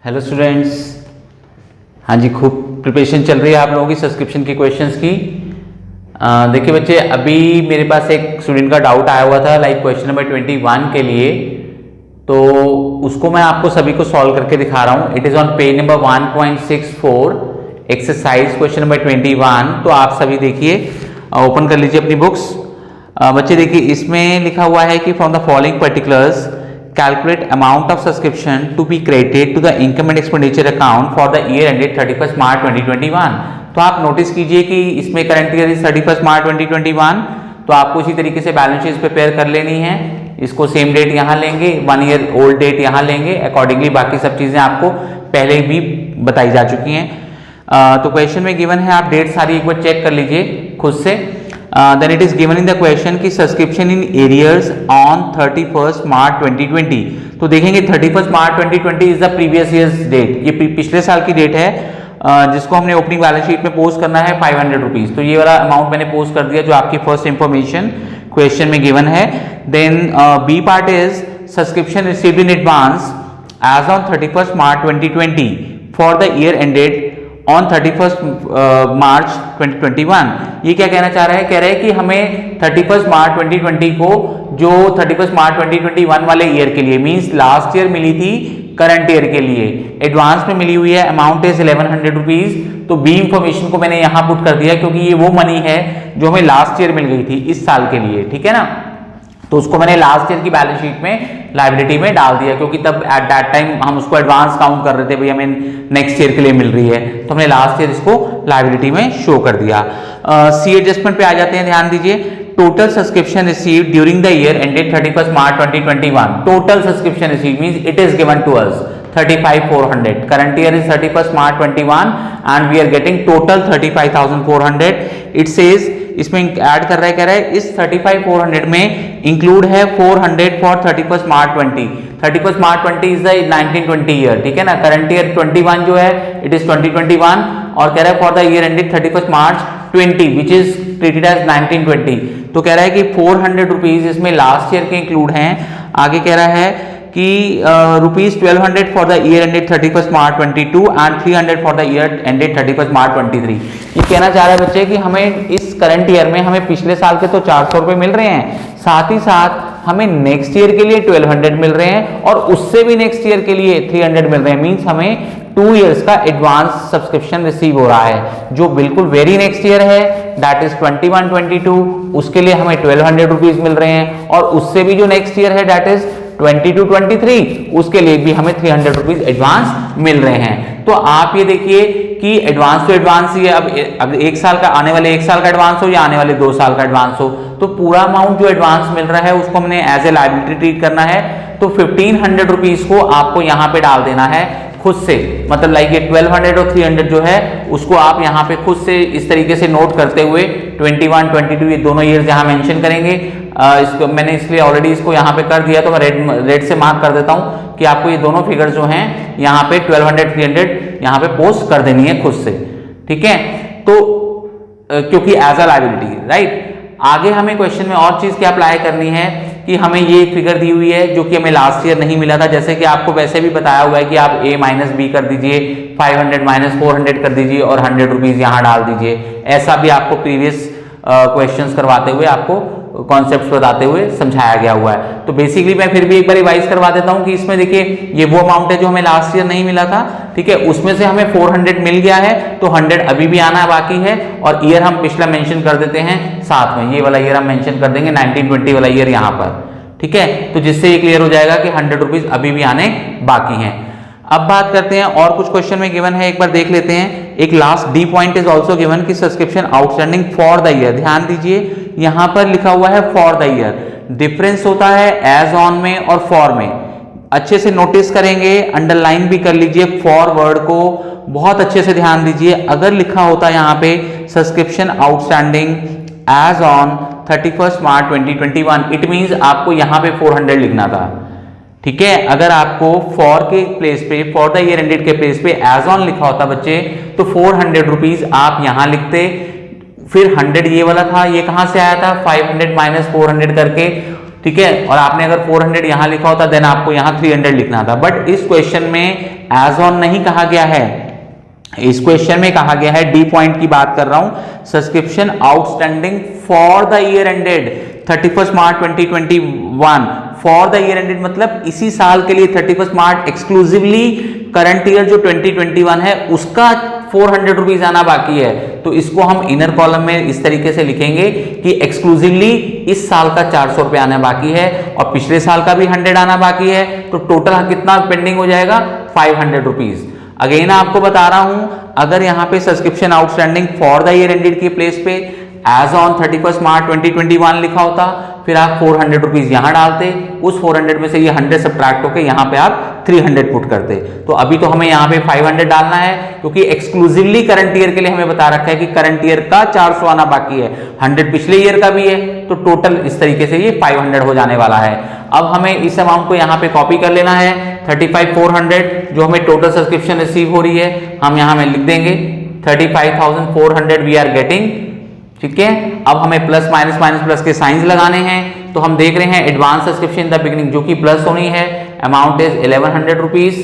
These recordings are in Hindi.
Hello students. हाँ जी, खूब प्रिपरेशन चल रही है आप लोगों की सब्सक्रिप्शन के क्वेश्चंस की। देखिए बच्चे, अभी मेरे पास एक स्टूडेंट का डाउट आया हुआ था लाइक क्वेश्चन नंबर 21 के लिए, तो उसको मैं आपको सभी को सॉल्व करके दिखा रहा हूँ। It is on page number 1.64 exercise question number 21। तो आप सभी देखिए, ओपन कर लीजिए अपनी बुक्स। बच्चे देखिए, इसमें लिखा हुआ है कि from the following particulars calculate amount of subscription to be credited to the income and expenditure account for the year ended 31st March 2021। तो आप नोटिस कीजिए कि इसमें current year is 31st March 2021, तो आपको इसी तरीके से बैलेंस शीट प्रिपेयर कर लेनी है। इसको सेम डेट यहाँ लेंगे, 1 ईयर ओल्ड डेट यहाँ लेंगे, अकॉर्डिंगली बाकी सब चीज़ें आपको पहले भी बताई जा चुकी हैं। तो क्वेश्चन में गिवन है, आप डेट सारी एक बार चेक कर लीजिए खुद से। Then it is given in the question कि subscription in arrears on 31st March 2020। तो देखेंगे 31st March 2020 is the previous year's date, ये पिछले साल की डेट है, जिसको हमने ओपनिंग बैलेंस शीट में पोस्ट करना है 500 रुपीज। तो ये वाला अमाउंट मैंने पोस्ट कर दिया जो आपकी फर्स्ट इंफॉर्मेशन क्वेश्चन में गिवन है। Then B part is subscription received in advance as on 31st March 2020 for the year ended on 31st March 2021। ये क्या कहना चाह रहा है? कह रहा है कि हमें 31st मार्च 2020 को जो 31st मार्च 2021 वाले ईयर के लिए मींस लास्ट ईयर मिली थी, करंट ईयर के लिए एडवांस में मिली हुई है, अमाउंट इज 1100 रुपीज। तो बी इंफॉर्मेशन को मैंने यहाँ पुट कर दिया क्योंकि ये वो मनी है जो हमें लास्ट ईयर मिल गई थी इस साल के लिए, ठीक है ना। तो उसको मैंने लास्ट ईयर की बैलेंस शीट में लायबिलिटी में डाल दिया क्योंकि तब एट दैट टाइम हम उसको एडवांस काउंट कर रहे थे, भाई हमें नेक्स्ट ईयर के लिए मिल रही है, तो हमने लास्ट ईयर इसको लायबिलिटी में शो कर दिया। सी एडजस्टमेंट पे आ जाते हैं, ध्यान दीजिए। Total subscription received during the year ended 31st March 2021। Total subscription received means it is given to us 35,400। Current year is 31st March 21 and we are getting total 35,400। It says, इसमें ऐड कर रहा है, कह रहा है इस 35,400 में इंक्लूड है 400 for 31st March 20। 31st March 20 is the 1920 year, ठीक है ना। करंट ईयर 21 जो है इट इज 2021 और कह रहा है for the year ended 31st March 20 which is treated as 1920। तो कह रहा है कि 400 रुपीज इसमें लास्ट ईयर के इंक्लूड हैं। आगे कह रहा है कि ₹1200 for the year ended 31st March 22 and 300 for the year ended 31st मार्च 23। ये कहना चाह रहा है बच्चे कि हमें इस करंट ईयर में हमें पिछले साल के तो 400 रुपए मिल रहे हैं, साथ ही साथ हमें नेक्स्ट ईयर के लिए 1200 मिल रहे हैं और उससे भी नेक्स्ट ईयर के लिए 300 मिल रहे हैं। मींस हमें 2 इयर्स का एडवांस सब्सक्रिप्शन रिसीव हो रहा है जो बिल्कुल वेरी नेक्स्ट ईयर है, दैट इज 21-22, उसके लिए हमें 1200 रुपीज मिल रहे हैं और उससे भी जो नेक्स्ट ईयर है दैट इज 22-23, उसके लिए भी हमें 300 रुपीज एडवांस मिल रहे हैं। तो आप ये देखिए कि एडवांस तो एडवांस ही है, अब एक साल का, आने वाले 1 साल का एडवांस हो या आने वाले 2 साल का एडवांस हो, तो पूरा अमाउंट जो एडवांस मिल रहा है उसको हमने एज ए लायबिलिटी ट्रीट करना है। तो 1500 रुपीज को आपको यहाँ पे डाल देना है खुद से, मतलब लाइक ये 1200 और 300 जो है उसको आप यहाँ पे खुद से इस तरीके से नोट करते हुए 21, 22 ये दोनों ईयर्स यहाँ मेंशन करेंगे। इसको मैंने इसलिए ऑलरेडी इसको यहाँ पे कर दिया, तो मैं रेड से मार्क कर देता हूँ कि आपको ये दोनों फिगर जो हैं यहाँ पे 1200, 300 यहाँ पे पोस्ट कर देनी है खुद से, ठीक है। तो क्योंकि एज अ लायबिलिटी, राइट। आगे हमें क्वेश्चन में और चीज क्या अप्लाई करनी है कि हमें ये फिगर दी हुई है जो कि हमें लास्ट ईयर नहीं मिला था, जैसे कि आपको वैसे भी बताया हुआ है कि आप A माइनस बी कर दीजिए, 500 माइनस 400 कर दीजिए और 100 रुपीज यहाँ डाल दीजिए। ऐसा भी आपको प्रीवियस क्वेश्चंस करवाते हुए, आपको कॉन्सेप्ट्स बताते हुए समझाया गया हुआ है। तो बेसिकली मैं फिर भी एक बार रिवाइज करवा देता हूं कि इसमें देखिए ये वो अमाउंट है जो हमें लास्ट ईयर नहीं मिला था, ठीक है। उसमें से हमें 400 मिल गया है, तो 100 अभी भी आना बाकी है और ईयर हम पिछला मेंशन कर देते हैं साथ में, ये वाला ईयर हम मेंशन कर देंगे 1920 वाला ईयर यहाँ पर, ठीक है। तो जिससे ये क्लियर हो जाएगा कि 100 रुपीज अभी भी आने बाकी हैं। अब बात करते हैं और कुछ क्वेश्चन में गिवन है, एक बार देख लेते हैं। एक last D point is also given कि subscription outstanding for the year. ध्यान दीजिए, यहां पर लिखा हुआ है फॉर द ईयर, डिफरेंस होता है एज ऑन में और फॉर में। अच्छे से नोटिस करेंगे, अंडरलाइन भी कर लीजिए फॉर वर्ड को, बहुत अच्छे से ध्यान दीजिए। अगर लिखा होता यहाँ पे subscription outstanding as on 31st March 2021, it means आपको यहाँ पे 400 लिखना था, ठीक है। अगर आपको फॉर के प्लेस पे, फॉर द ईयर एंडेड के प्लेस पे एज ऑन लिखा होता बच्चे, तो 400 रुपीज आप यहां लिखते, फिर 100 ये वाला था, ये कहां से आया था 500 माइनस 400 करके, ठीक है। और आपने अगर 400 यहां लिखा होता देन आपको यहां 300 लिखना था, बट इस क्वेश्चन में एज ऑन नहीं कहा गया है, इस क्वेश्चन में कहा गया है, डी पॉइंट की बात कर रहा हूं, subscription outstanding for the year ended 31 March 2021, for the year ended मतलब इसी साल के लिए 31 मार्च, एक्सक्लूसिवली करंट ईयर जो 2021 है उसका 400 रुपीज आना बाकी है। तो इसको हम इनर कॉलम में इस तरीके से लिखेंगे कि एक्सक्लूसिवली इस साल का 400 रुपये आना बाकी है और पिछले साल का भी 100 आना बाकी है, तो टोटल कितना पेंडिंग हो जाएगा 500 रुपीज। अगेन आपको बता रहा हूं, अगर यहां पे subscription outstanding for the year ended के प्लेस पे एज ऑन 31 मार्च 2021 लिखा होता, फिर आप 400 रुपीज यहां डालते, उस 400 में से ये 100 सब्ट्रैक्ट होकर यहां पे आप 300 पुट करते। तो अभी तो हमें यहां पे 500 डालना है, क्योंकि एक्सक्लूसिवली करंट ईयर के लिए हमें बता रखा है कि करंट ईयर का 400 आना बाकी है, 100 पिछले ईयर का भी है, तो टोटल इस तरीके से ये 500 हो जाने वाला है। अब हमें इस अमाउंट को यहाँ पे कॉपी कर लेना है, 35,400 जो हमें टोटल सब्सक्रिप्शन रिसीव हो रही है, हम यहाँ में लिख देंगे 35,400 वी आर गेटिंग, ठीक है। अब हमें प्लस माइनस माइनस प्लस के साइंस लगाने हैं, तो हम देख रहे हैं advance subscription in the beginning जो कि प्लस होनी है, अमाउंट इज 1100 रुपीज,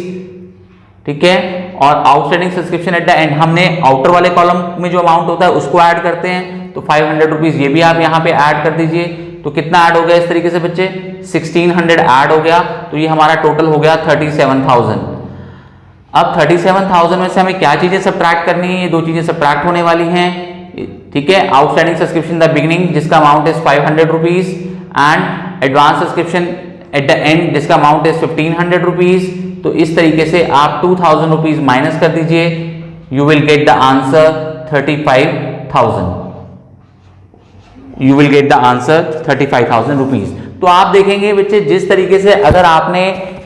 ठीक है। और outstanding subscription at the end हमने आउटर वाले कॉलम में जो अमाउंट होता है उसको ऐड करते हैं, तो 500 रुपीज ये भी आप यहाँ पे ऐड कर दीजिए। तो कितना ऐड हो गया इस तरीके से बच्चे, 1600 ऐड हो गया, तो ये हमारा टोटल हो गया 37,000। अब 37,000 में से हमें क्या चीजें सब्ट्रैक्ट करनी है, ये दो चीजें सब्ट्रैक्ट होने वाली हैं, ठीक है। आउटस्टैंडिंग सब्सक्रिप्शन द बिगिनिंग जिसका amount is 500 rupees and advance subscription at the end जिसका अमाउंट इज 1500 रुपीज। तो इस तरीके से आप 2000 रुपीज माइनस कर दीजिए, you will get the answer 35,000, you will get the answer 35,000 rupees. तो आप देखेंगे बच्चे, जिस तरीके से अगर आपने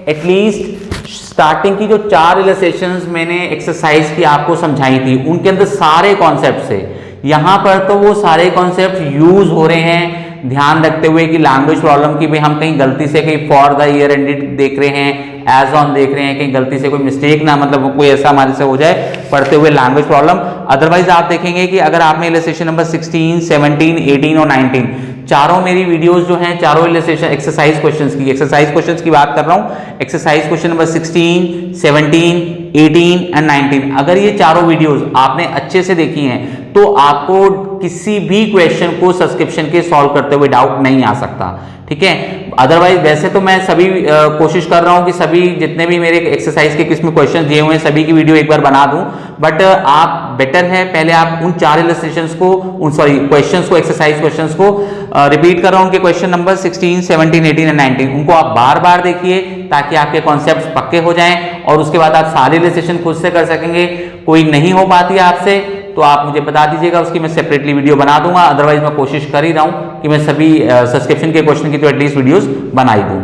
एटलीस्ट स्टार्टिंग की जो 4 इलस्ट्रेशंस मैंने एक्सरसाइज की आपको समझाई थी, उनके अंदर सारे कॉन्सेप्ट से यहां पर तो वो सारे कॉन्सेप्ट यूज हो रहे हैं, ध्यान रखते हुए कि लैंग्वेज प्रॉब्लम की भी हम कहीं गलती से कहीं फॉर द ईयर एंडेड देख रहे हैं, एज ऑन देख रहे हैं, कहीं गलती से कोई मिस्टेक ना, मतलब कोई ऐसा हमारे से हो जाए पढ़ते हुए लैंग्वेज प्रॉब्लम। अदरवाइज आप देखेंगे कि अगर आपने इलस्ट्रेशन नंबर 16, 17, 18 और 19 चारों मेरी वीडियोस जो हैं, चारों इलस्ट्रेशन एक्सरसाइज क्वेश्चंस की बात कर रहा हूं, एक्सरसाइज क्वेश्चन नंबर 16, 17, 18 एंड 19, अगर ये चारों वीडियोस आपने अच्छे से देखी हैं तो आपको किसी भी क्वेश्चन को सब्सक्रिप्शन के सॉल्व करते हुए डाउट नहीं आ सकता, ठीक है। अदरवाइज वैसे तो मैं सभी कोशिश कर रहा हूं कि सभी जितने भी मेरे एक्सरसाइज के किस्म क्वेश्चन दिए हुए हैं सभी की वीडियो एक बार बना दूं, बट आप बेटर है पहले आप उन 4 इलस्ट्रेशंस को, क्वेश्चंस को, एक्सरसाइज क्वेश्चंस को रिपीट कर रहा हूं, उनके क्वेश्चन नंबर 16, 17, 18 एंड 19 उनको आप बार बार देखिए ताकि आपके कॉन्सेप्ट पक्के हो जाएं और उसके बाद आप सारे इलस्ट्रेशन खुद से कर सकेंगे। कोई नहीं हो पाती है आपसे तो आप मुझे बता दीजिएगा, उसकी मैं सेपरेटली वीडियो बना दूंगा। अदरवाइज मैं कोशिश कर ही रहा हूं कि मैं सभी सब्सक्रिप्शन के क्वेश्चन की तो एटलीस्ट वीडियोस बना ही दूं।